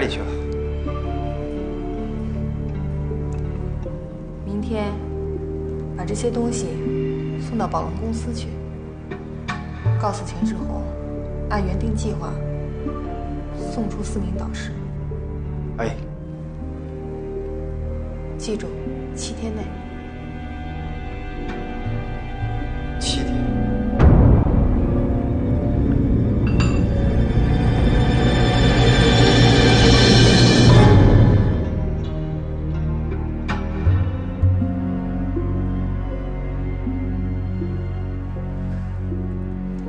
里去了？明天把这些东西送到宝龙公司去，告诉钱志宏，按原定计划送出4名导师。哎，记住，7天内。7天。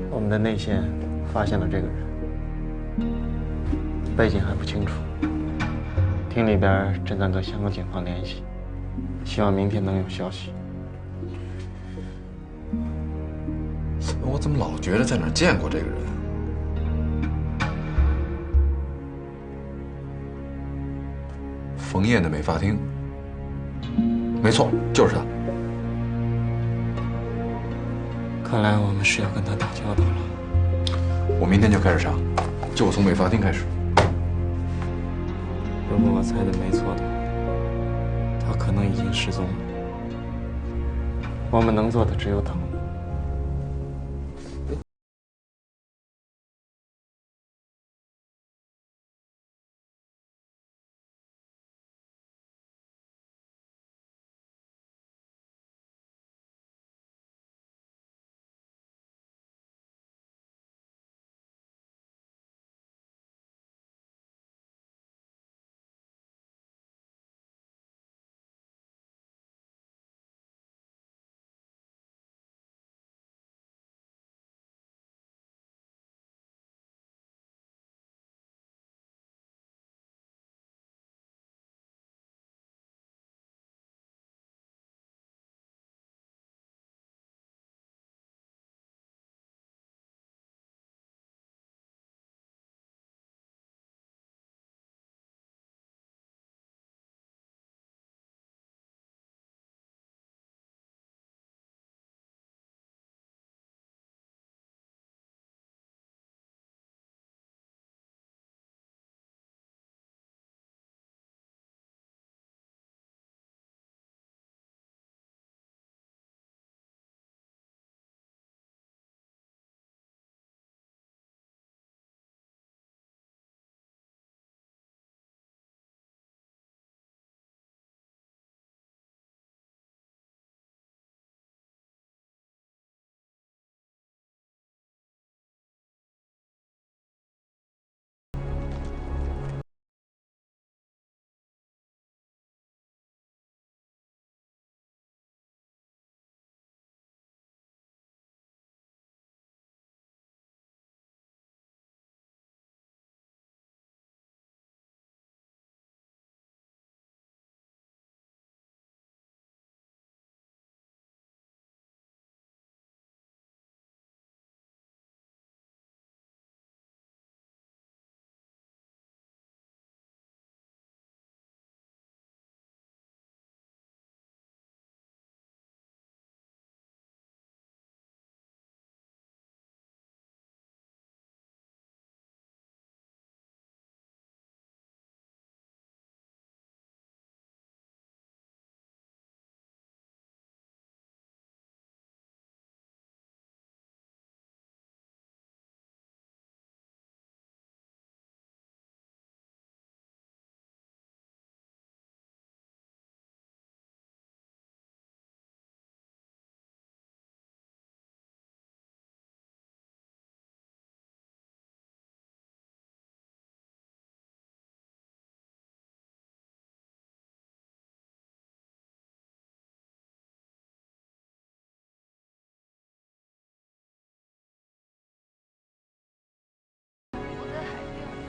我们的内线发现了这个人，背景还不清楚，厅里边正在和香港警方联系，希望明天能有消息。我怎么老觉得在哪儿见过这个人？冯燕的美发厅，没错，就是他。看来我们是要跟他打交道了。我明天就开始查，就从美发厅开始。如果我猜的没错的话，他可能已经失踪了。我们能做的只有等。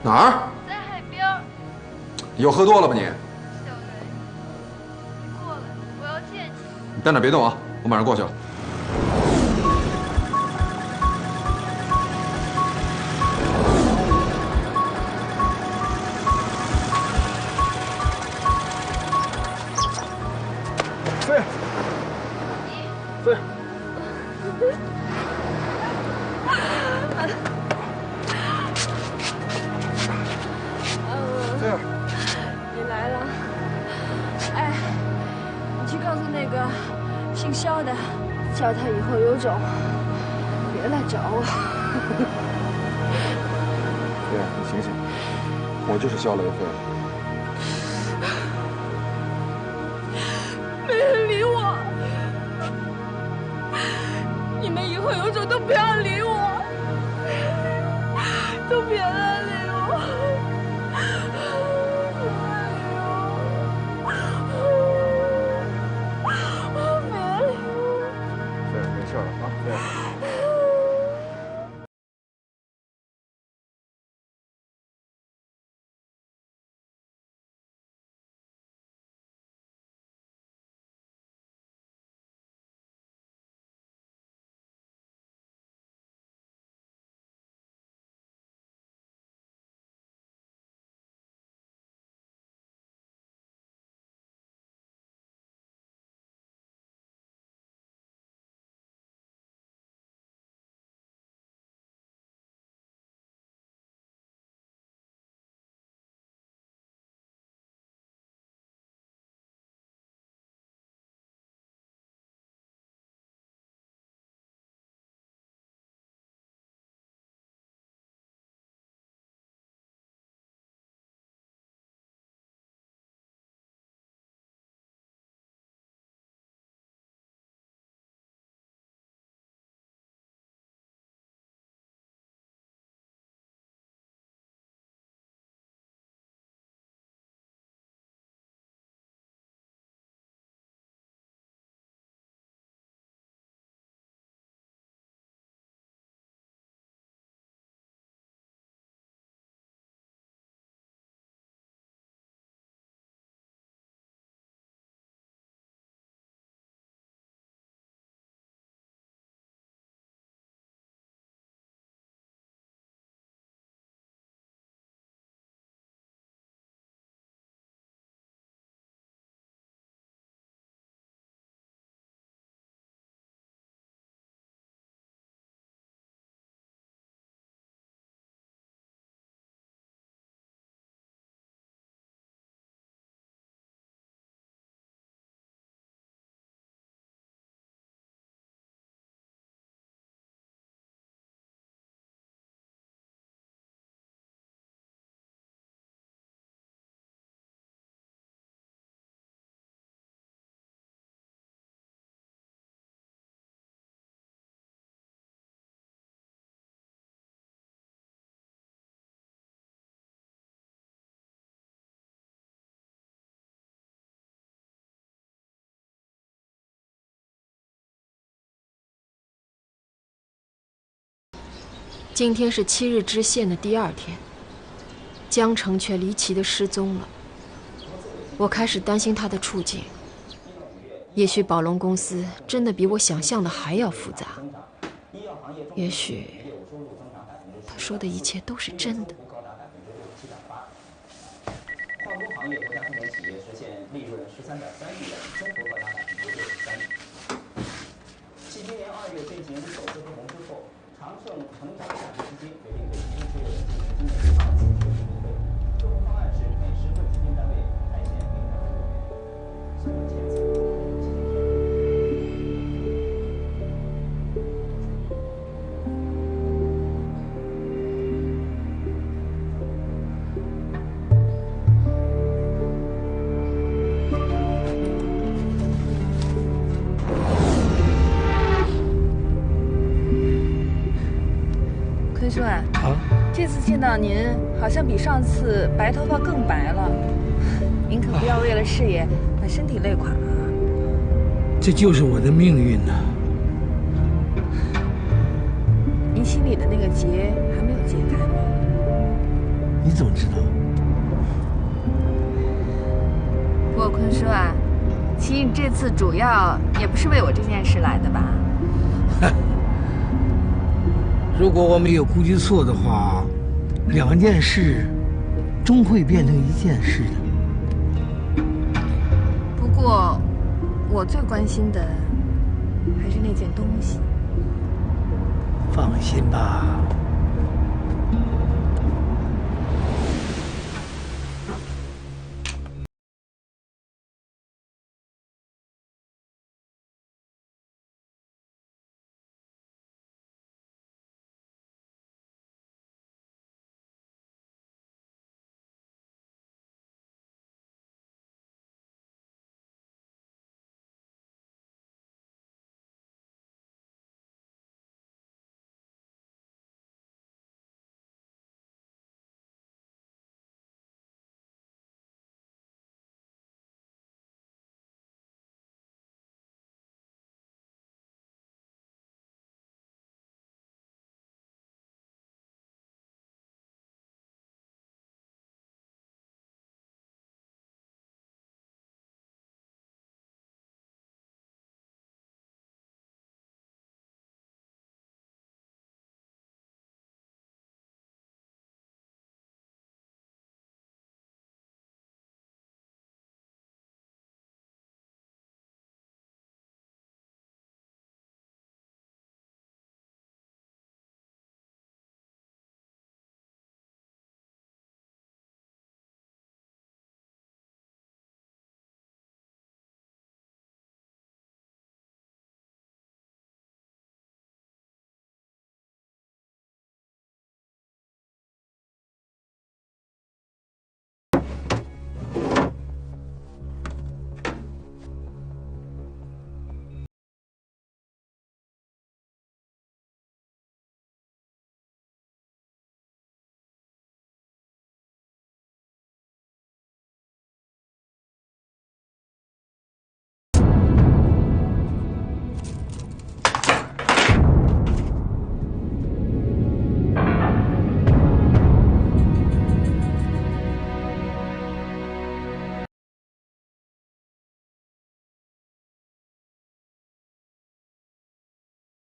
哪儿？在海边。又喝多了吧你？小雷，你过来，我要见你。你站那别动啊，我马上过去了。飞，飞。飞儿。来了。哎，你去告诉那个姓肖的，叫他以后有种别来找我。飞儿，你醒醒，我就是肖雷飞儿。没人理我，你们以后有种都不要理我，都别来理我，别来理我，别理我。飞儿，没事了啊，飞儿。今天是7日知县的第2天，江城却离奇的失踪了。我开始担心他的处境，也许宝龙公司真的比我想象的还要复杂，也许他说的一切都是真的。化工行业国家重点企业实现利润13.3亿元，综合高达63%。继今年2月进行首次分红之后，长盛成长战略基金决定对已经持有人进行今年2次决议股会。分红方案是每10份基金单位开现0.5元。前次。坤叔啊，这次见到您，好像比上次白头发更白了。您可不要为了事业把身体累垮了。这就是我的命运呐。您心里的那个结还没有解开吗？你怎么知道？不过坤叔啊，其实你这次主要也不是为我这件事来的吧？如果我没有估计错的话，2件事终会变成1件事的。不过，我最关心的还是那件东西。放心吧。